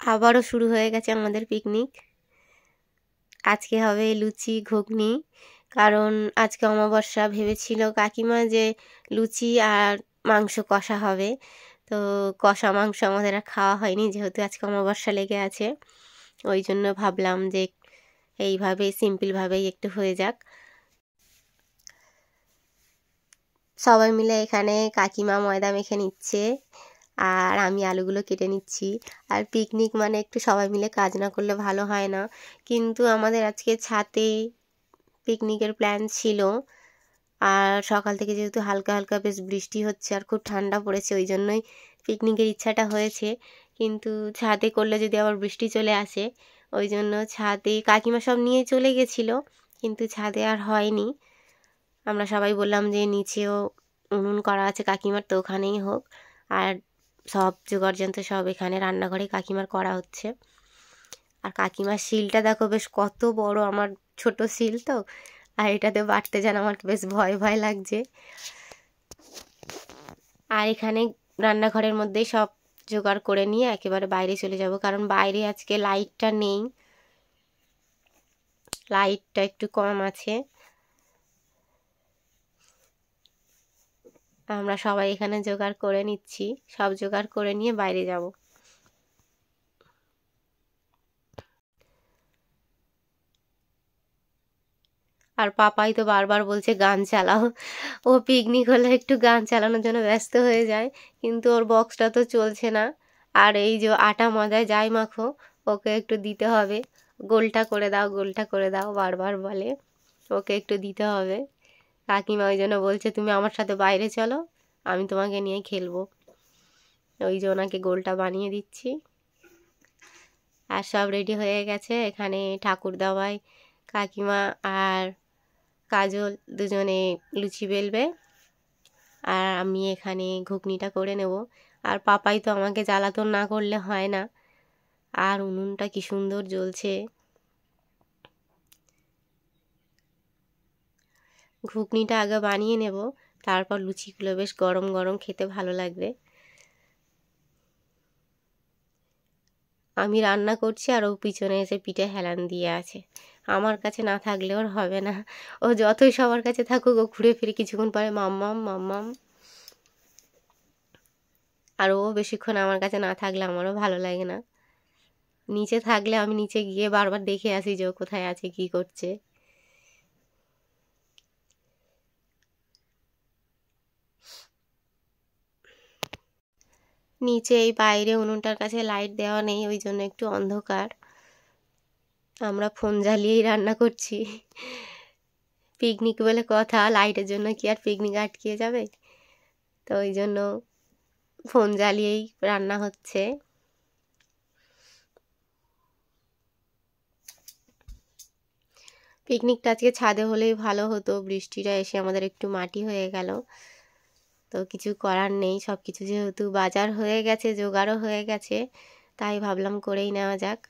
আবারও শুরু হয়ে গেছে আমাদের পিকনিক। আজকে হবে লুচি ঘুগনি, কারণ আজকে অমাবস্যা। ভেবেছিল কাকিমা যে লুচি আর মাংস কষা হবে, তো কষা মাংস আমাদের আর খাওয়া হয়নি, যেহেতু আজকে অমাবস্যা লেগে আছে। ওই জন্য ভাবলাম যে এইভাবে সিম্পলভাবেই একটু হয়ে যাক। সবাই মিলে এখানে কাকিমা ময়দা মেখে নিচ্ছে আর আমি আলুগুলো কেটে নিচ্ছি। আর পিকনিক মানে একটু সবাই মিলে কাজ না করলে ভালো হয় না, কিন্তু আমাদের আজকে ছাদে পিকনিকের প্ল্যান ছিল। আর সকাল থেকে যেহেতু হালকা হালকা বেশ বৃষ্টি হচ্ছে আর খুব ঠান্ডা পড়েছে, ওই জন্যই পিকনিকের ইচ্ছাটা হয়েছে। কিন্তু ছাদে করলে যদি আবার বৃষ্টি চলে আসে, ওই জন্য ছাদে কাকিমা সব নিয়ে চলে গেছিলো, কিন্তু ছাদে আর হয়নি। আমরা সবাই বললাম যে নিচেও উনুন করা আছে কাকিমার, তো ওখানেই হোক। আর সব জোগাড়যন্ত্র সব এখানে রান্নাঘরে কাকিমার করা হচ্ছে। আর কাকিমার শিলটা দেখো বেশ কত বড়, আমার ছোট শিল তো, আর এটাতে বাটতে যেন আমার বেশ ভয় ভয় লাগছে। আর এখানে রান্নাঘরের মধ্যেই সব জোগাড় করে নিয়ে একেবারে বাইরে চলে যাব, কারণ বাইরে আজকে লাইটটা নেই, লাইটটা একটু কম আছে। আমরা সবাই এখানে জোগাড় করে নিচ্ছি, সব জোগাড় করে নিয়ে বাইরে যাব। আর পাপাই তো বারবার বলছে গান চালাও, ও পিকনিক হলে একটু গান চালানোর জন্য ব্যস্ত হয়ে যায়, কিন্তু ওর বক্সটা তো চলছে না। আর এই যে আটা ময়দায় যাই মাখো, ওকে একটু দিতে হবে। গোলটা করে দাও, গোলটা করে দাও বারবার বলে, ওকে একটু দিতে হবে। কাকিমা ওই জন্য বলছে তুমি আমার সাথে বাইরে চলো, আমি তোমাকে নিয়ে খেলবো। ওই যে ওনাকে গোলটা বানিয়ে দিচ্ছি। আর সব রেডি হয়ে গেছে। এখানে ঠাকুর দাওয়াই কাকিমা আর কাজল দুজনে লুচি বেলবে, আর আমি এখানে ঘুগনিটা করে নেব। আর পাপাই তো আমাকে জ্বালাতন না করলে হয় না। আর উনুনটা কি সুন্দর জ্বলছে। ঘুগনিটা আগে বানিয়ে নেব, তারপর লুচিগুলো বেশ গরম গরম খেতে ভালো লাগবে। আমি রান্না করছি আর ও পিছনে এসে পিঠে হেলান দিয়ে আছে। আমার কাছে না থাকলে ওর হবে না, ও যতই সবার কাছে থাকুক, ও ঘুরে ফিরে কিছুক্ষণ পরে মাম্মাম মাম্মাম। আর ও বেশিক্ষণ আমার কাছে না থাকলে আমারও ভালো লাগে না। নিচে থাকলে আমি নিচে গিয়ে বারবার দেখে আসি যে ও কোথায় আছে, কি করছে। নিচে এই বাইরে উনুনটার কাছে লাইট দেওয়া নেই, ওই জন্য একটু অন্ধকার। আমরা ফোন জ্বালিয়েই রান্না করছি। পিকনিক বলে কথা, লাইটের জন্য কি আর পিকনিক আটকে যাবে? তো ওই জন্য ফোন জ্বালিয়েই রান্না হচ্ছে। পিকনিকটা আজকে ছাদে হলেই ভালো হতো, বৃষ্টিটা এসে আমাদের একটু মাটি হয়ে গেল। তো কিছু করার নেই, সব কিছু যেহেতু বাজার হয়ে গেছে, জোগাড়ও হয়ে গেছে, তাই ভাবলাম করেই নেওয়া যাক।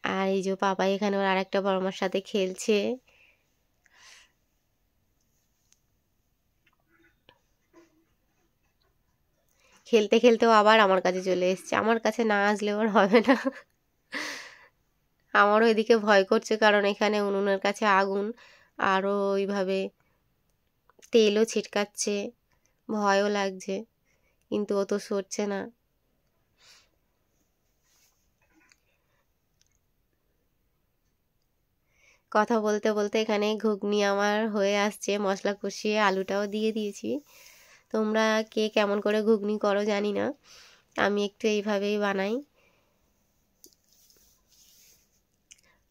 আর এই যে পাপা এখানে ওর আরেকটা বড় মার সাথে খেলছে। খেলতে খেলতেও আবার আমার কাছে চলে এসছে, আমার কাছে না আসলে ওর হবে না। আমারও এদিকে ভয় করছে, কারণ এখানে উনুনের কাছে আগুন, আরও ওইভাবে তেলও ছিটকাচ্ছে, ভয়ও লাগছে, কিন্তু ও তো সরছে না। কথা বলতে বলতে এখানে ঘুগনি আমার হয়ে আসছে, মশলা কষিয়ে আলুটাও দিয়ে দিয়েছি। তোমরা কে কেমন করে ঘুগনি করো জানি না, আমি একটু এইভাবেই বানাই।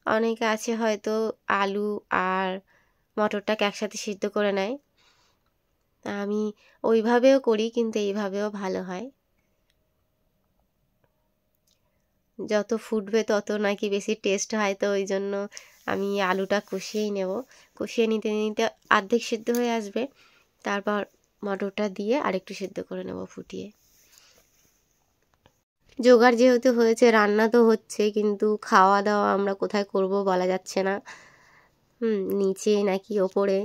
অনেকে আছে হয়তো আলু আর মটরটাকে একসাথে সিদ্ধ করে নেয়, আমি ওইভাবেও করি, কিন্তু এইভাবেও ভালো হয়। যত ফুটবে তত নাকি বেশি টেস্ট হয়, তো ওই জন্য আমি আলুটা কষিয়েই নেব। কষিয়ে নিতে নিতে অর্ধেক সিদ্ধ হয়ে আসবে, তারপর মটরটা দিয়ে আরেকটু সিদ্ধ করে নেব ফুটিয়ে। জোগাড় যেহেতু হয়েছে, রান্না তো হচ্ছে, কিন্তু খাওয়া দাওয়া আমরা কোথায় করব বলা যাচ্ছে না। নিচে নাকি ওপরে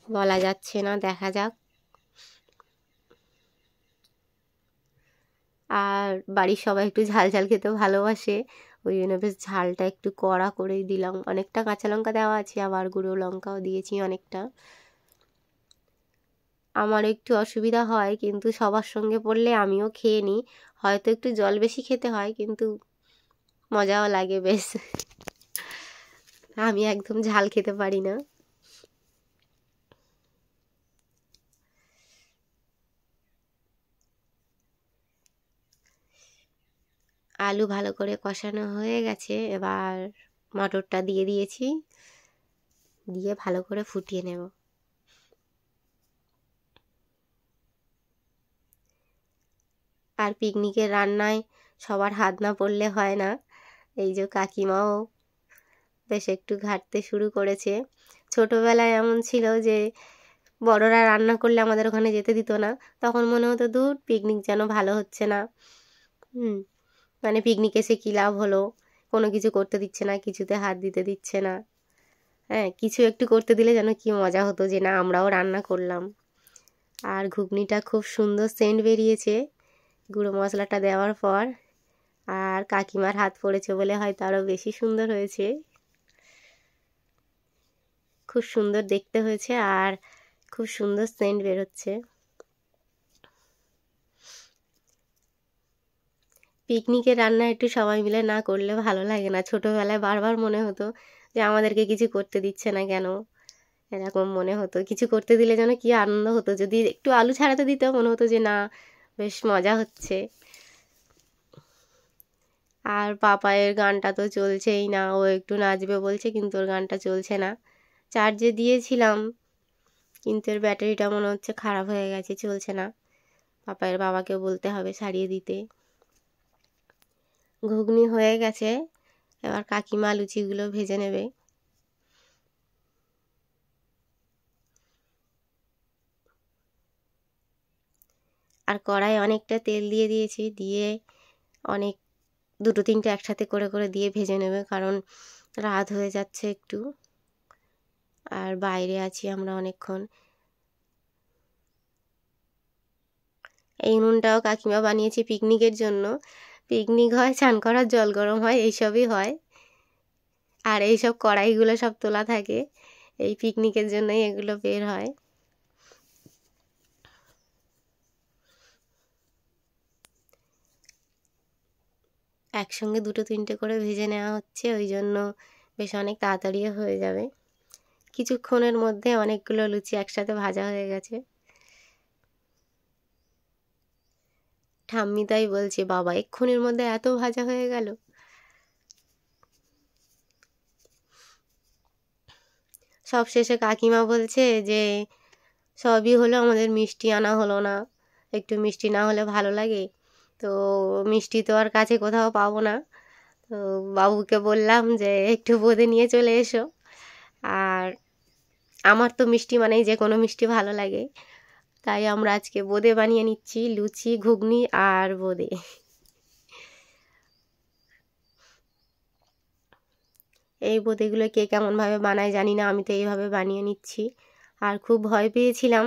বলা যাচ্ছে না, দেখা যাক। আর আর বাড়ির সবাই একটু ঝাল ঝাল খেতে ভালোবাসে, ওই জন্য বেশ ঝালটা একটু কড়া করেই দিলাম। অনেকটা কাঁচা লঙ্কা দেওয়া আছে, আবার গুঁড়ো লঙ্কাও দিয়েছি অনেকটা। আমার একটু অসুবিধা হয়, কিন্তু সবার সঙ্গে পড়লে আমিও খেয়ে নিই। হয়তো একটু জল বেশি খেতে হয়, কিন্তু মজাও লাগে বেশ। আমি একদম ঝাল খেতে পারি না। আলু ভালো করে কষানো হয়ে গেছে, এবার মটরটা দিয়ে দিয়েছি, দিয়ে ভালো করে ফুটিয়ে নেব। আর পিকনিকের রান্নায় সবার হাত না পড়লে হয় না। এই যে কাকিমাও বেশ একটু ঘাঁটতে শুরু করেছে। ছোটোবেলায় এমন ছিল যে বড়রা রান্না করলে আমাদের ওখানে যেতে দিত না, তখন মনে হতো দূর পিকনিক যেন ভালো হচ্ছে না। মানে পিকনিক এসে কী লাভ হলো, কোনো কিছু করতে দিচ্ছে না, কিছুতে হাত দিতে দিচ্ছে না। হ্যাঁ, কিছু একটু করতে দিলে যেন কি মজা হতো যে না আমরাও রান্না করলাম। আর ঘুগনিটা খুব সুন্দর সেন্ট বেরিয়েছে গুঁড়ো মশলাটা দেওয়ার পর, আর কাকিমার হাত পড়েছে বলে হয়তো আরও বেশি সুন্দর হয়েছে। খুব সুন্দর দেখতে হয়েছে আর খুব সুন্দর সেন্ট বেরোচ্ছে। পিকনিকের রান্না একটু সবাই মিলে না করলে ভালো লাগে না। ছোটোবেলায় বারবার মনে হতো যে আমাদেরকে কিছু করতে দিচ্ছে না কেন, এরকম মনে হতো। কিছু করতে দিলে যেন কি আনন্দ হতো, যদি একটু আলু ছাড়াতে দিত মনে হতো যে না বেশ মজা হচ্ছে। আর পাপায়ের গানটা তো চলছেই না, ও একটু নাচবে বলছে কিন্তু ওর গানটা চলছে না। চার্জে দিয়েছিলাম কিন্তু এর ব্যাটারিটা মনে হচ্ছে খারাপ হয়ে গেছে, চলছে না। পাপায়ের বাবাকে বলতে হবে সারিয়ে দিতে। ঘুগনি হয়ে গেছে, এবার কাকিমা লুচিগুলো ভেজে নেবে। আর কড়াই অনেকটা তেল দিয়ে দিয়েছি, দিয়ে অনেক দুটো তিনটে একসাথে করে করে দিয়ে ভেজে নেবে, কারণ রাত হয়ে যাচ্ছে একটু আর বাইরে আছি আমরা অনেকক্ষণ। এই উনুনটাও কাকিমা বানিয়েছে পিকনিকের জন্য। পিকনিক হয়, চান করার জল গরম হয়, এইসবই হয়। আর এইসব কড়াইগুলো সব তোলা থাকে, এই পিকনিকের জন্যই এগুলো বের হয়। একসঙ্গে দুটো তিনটে করে ভেজে নেওয়া হচ্ছে, ওই জন্য বেশ অনেক তাড়াতাড়িও হয়ে যাবে। কিছুক্ষণের মধ্যে অনেকগুলো লুচি একসাথে ভাজা হয়ে গেছে। ঠাম্মি তাই বলছে বাবা এক্ষুনির মধ্যে এত ভাজা হয়ে গেল। সব শেষে কাকিমা বলছে যে সবই হলো, আমাদের মিষ্টি আনা হলো না, একটু মিষ্টি না হলে ভালো লাগে। তো মিষ্টি তো আর কাছে কোথাও পাবো না, তো বাবুকে বললাম যে একটু বোঁদে নিয়ে চলে এসো। আর আমার তো মিষ্টি মানেই যে কোনো মিষ্টি ভালো লাগে, তাই আমরা আজকে বোঁদে বানিয়ে নিচ্ছি, লুচি ঘুগনি আর বোঁদে। এই বোঁদেগুলো কে কেমনভাবে বানায় জানি না, আমি তো এইভাবে বানিয়ে নিচ্ছি। আর খুব ভয় পেয়েছিলাম,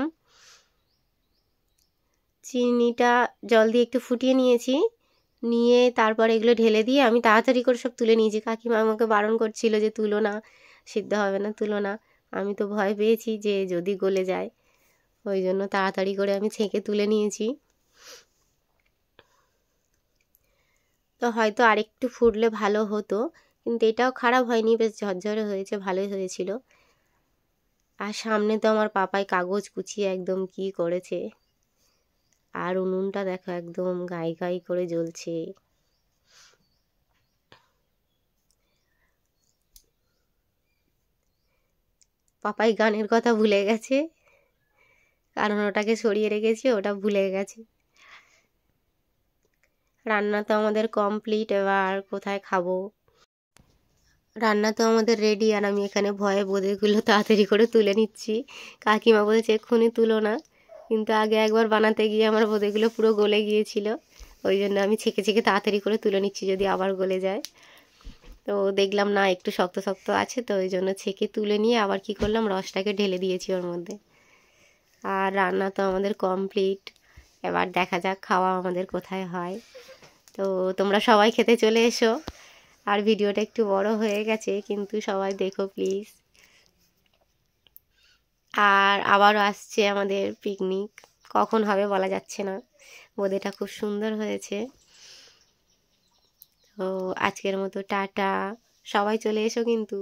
চিনিটা জল দিয়ে একটু ফুটিয়ে নিয়েছি, নিয়ে তারপর এগুলো ঢেলে দিয়ে আমি তাড়াতাড়ি করে সব তুলে নিয়েছি। কাকিমা আমাকে বারণ করছিল যে তুলো না, সিদ্ধ হবে না, তুলো না। আমি তো ভয় পেয়েছি যে যদি গলে যায়, ওই জন্য তাড়াতাড়ি করে আমি ছেঁকে তুলে নিয়েছি। তো হয়তো আরেকটু ফুটলে ভালো হতো, কিন্তু এটাও খারাপ হয়নি, বেশ ঝরঝরে হয়েছে, ভালোই হয়েছিল। আর সামনে তো আমার পাপাই কাগজ কুচিয়ে একদম কি করেছে, আর উনুনটা দেখো একদম গাই গাই করে জ্বলছে। পাপাই গানের কথা ভুলে গেছে, কারণ ওটাকে সরিয়ে রেখেছি, ওটা ভুলে গেছে। রান্না তো আমাদের কমপ্লিট, এবার কোথায় খাবো। রান্না তো আমাদের রেডি, আর আমি এখানে ভয়ে বোঁদেগুলো তাড়াতাড়ি করে তুলে নিচ্ছি। কাকিমা বলছে এক্ষুনি তুলো না, কিন্তু আগে একবার বানাতে গিয়ে আমার বোঁদেগুলো পুরো গলে গিয়েছিল, ওই জন্য আমি ছেঁকে ছেঁকে তাড়াতাড়ি করে তুলে নিচ্ছি যদি আবার গলে যায়। তো দেখলাম না একটু শক্ত শক্ত আছে, তো ওই জন্য ছেঁকে তুলে নিয়ে আবার কি করলাম, রসটাকে ঢেলে দিয়েছি ওর মধ্যে। আর রান্না তো আমাদের কমপ্লিট, এবার দেখা যাক খাওয়া আমাদের কোথায় হয়। তো তোমরা সবাই খেতে চলে এসো। আর ভিডিওটা একটু বড় হয়ে গেছে, কিন্তু সবাই দেখো প্লিজ। আর আবারও আসছে আমাদের পিকনিক, কখন হবে বলা যাচ্ছে না। বোঁদেটা খুব সুন্দর হয়েছে। তো আজকের মতো টাটা, সবাই চলে এসো কিন্তু।